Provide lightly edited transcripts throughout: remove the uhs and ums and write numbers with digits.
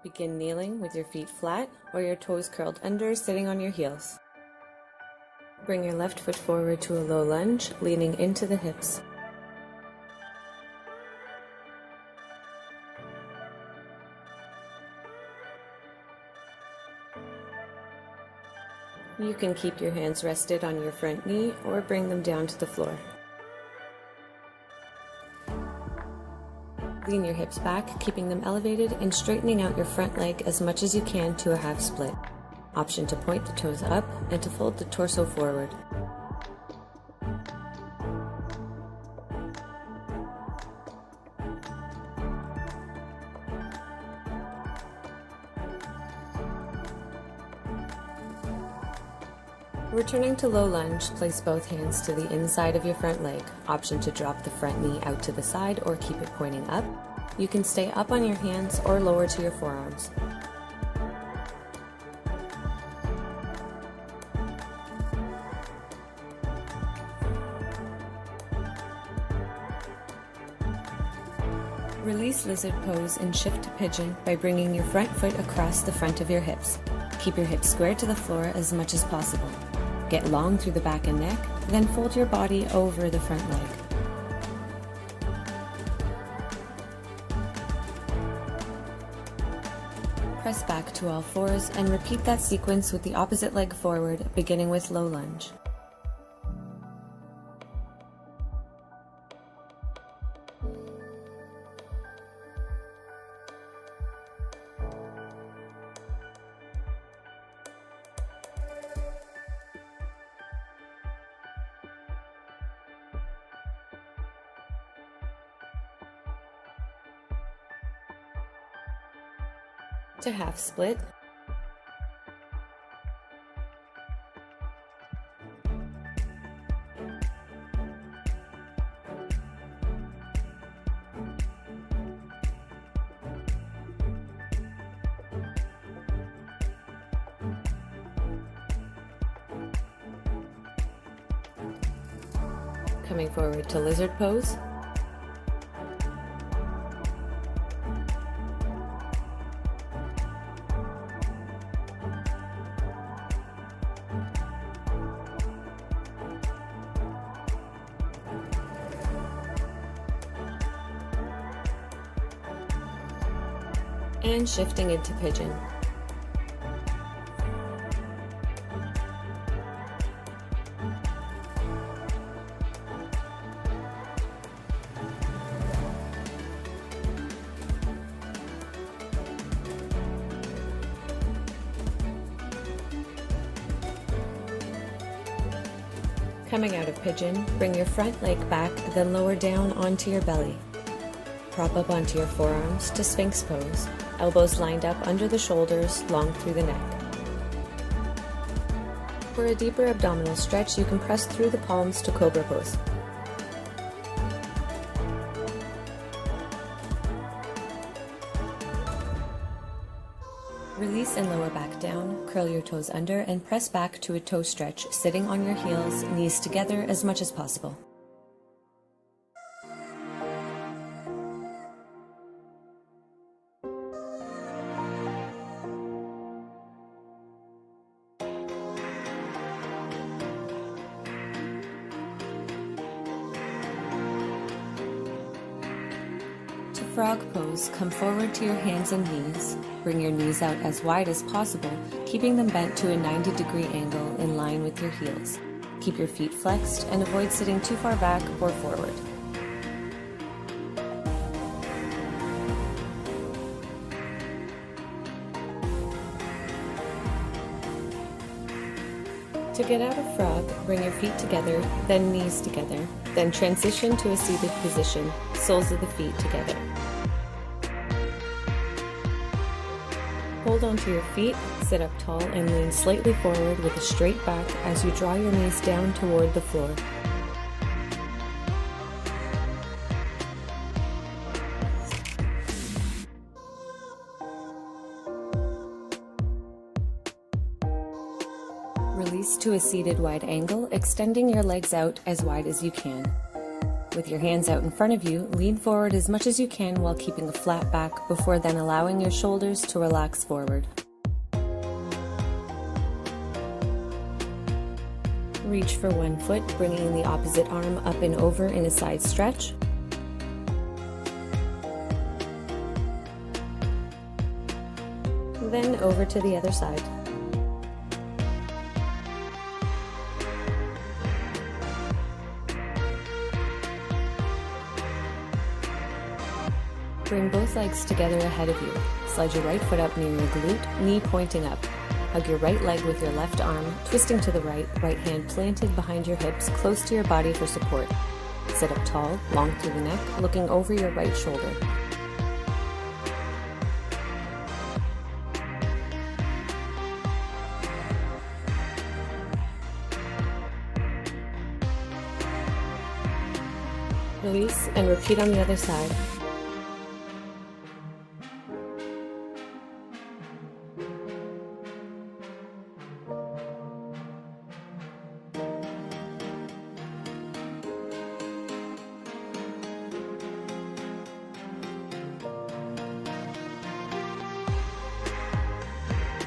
Begin kneeling with your feet flat or your toes curled under, sitting on your heels. Bring your left foot forward to a low lunge, leaning into the hips. You can keep your hands rested on your front knee or bring them down to the floor. Lean your hips back, keeping them elevated and straightening out your front leg as much as you can to a half split. Option to point the toes up and to fold the torso forward. Returning to low lunge, place both hands to the inside of your front leg. Option to drop the front knee out to the side or keep it pointing up. You can stay up on your hands or lower to your forearms. Release lizard pose and shift to pigeon by bringing your front foot across the front of your hips. Keep your hips square to the floor as much as possible. Get long through the back and neck, then fold your body over the front leg. Press back to all fours and repeat that sequence with the opposite leg forward, beginning with low lunge. To half split. Coming forward to lizard pose. And shifting into pigeon. Coming out of pigeon, bring your front leg back, then lower down onto your belly. Prop up onto your forearms to Sphinx pose, elbows lined up under the shoulders, long through the neck. For a deeper abdominal stretch, you can press through the palms to Cobra pose. Release and lower back down, curl your toes under and press back to a toe stretch, sitting on your heels, knees together as much as possible. Frog pose, come forward to your hands and knees. Bring your knees out as wide as possible, keeping them bent to a 90-degree angle in line with your heels. Keep your feet flexed and avoid sitting too far back or forward. To get out of frog, bring your feet together, then knees together, then transition to a seated position, soles of the feet together. Hold onto your feet, sit up tall and lean slightly forward with a straight back as you draw your knees down toward the floor. Release to a seated wide angle, extending your legs out as wide as you can. With your hands out in front of you, lean forward as much as you can while keeping a flat back before then allowing your shoulders to relax forward. Reach for one foot, bringing the opposite arm up and over in a side stretch. Then over to the other side. Bring both legs together ahead of you. Slide your right foot up near your glute, knee pointing up. Hug your right leg with your left arm, twisting to the right, right hand planted behind your hips, close to your body for support. Sit up tall, long through the neck, looking over your right shoulder. Release and repeat on the other side.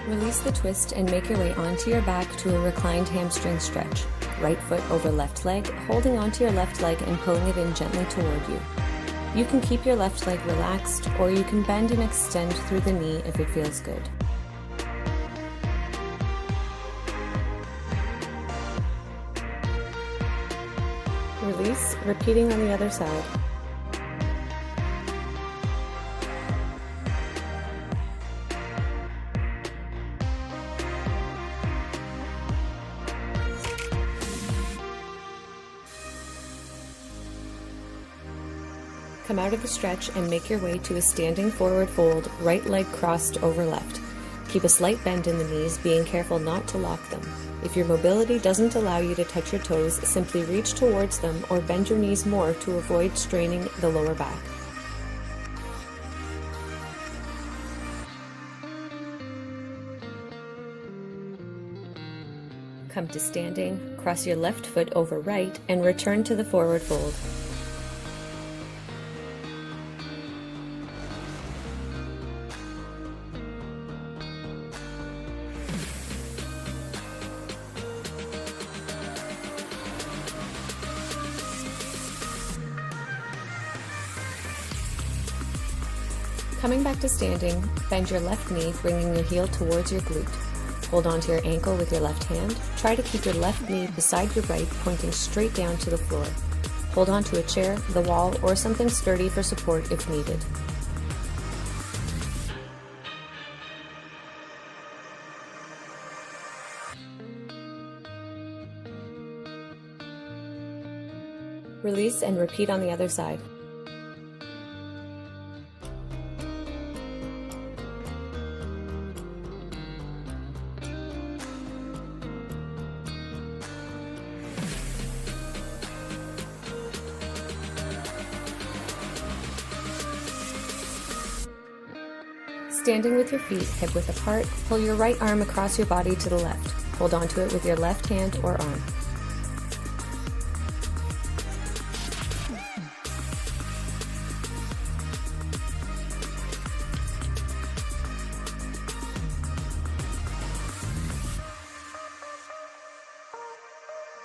Release the twist and make your way onto your back to a reclined hamstring stretch. Right foot over left leg, holding onto your left leg and pulling it in gently toward you. You can keep your left leg relaxed, or you can bend and extend through the knee if it feels good. Release, repeating on the other side. Come out of the stretch and make your way to a standing forward fold, right leg crossed over left. Keep a slight bend in the knees, being careful not to lock them. If your mobility doesn't allow you to touch your toes, simply reach towards them or bend your knees more to avoid straining the lower back. Come to standing, cross your left foot over right, and return to the forward fold. Coming back to standing, bend your left knee, bringing your heel towards your glute. Hold onto your ankle with your left hand. Try to keep your left knee beside your right, pointing straight down to the floor. Hold onto a chair, the wall, or something sturdy for support if needed. Release and repeat on the other side. Standing with your feet hip width apart, pull your right arm across your body to the left. Hold onto it with your left hand or arm.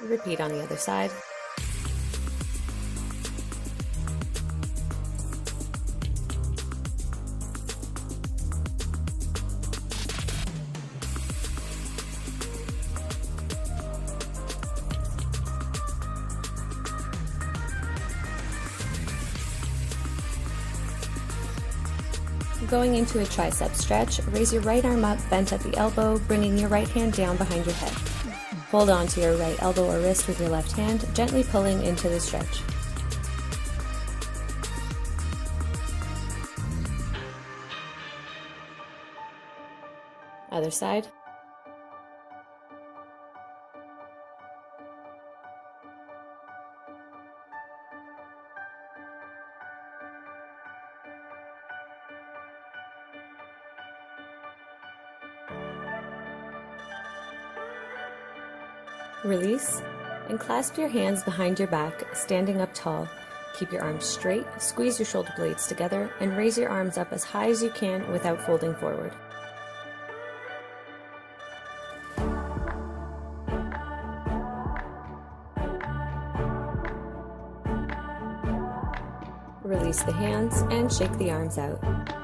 Repeat on the other side. Going into a tricep stretch, raise your right arm up, bent at the elbow, bringing your right hand down behind your head. Hold on to your right elbow or wrist with your left hand, gently pulling into the stretch. Other side. Release and clasp your hands behind your back, standing up tall. Keep your arms straight, squeeze your shoulder blades together, and raise your arms up as high as you can without folding forward. Release the hands and shake the arms out.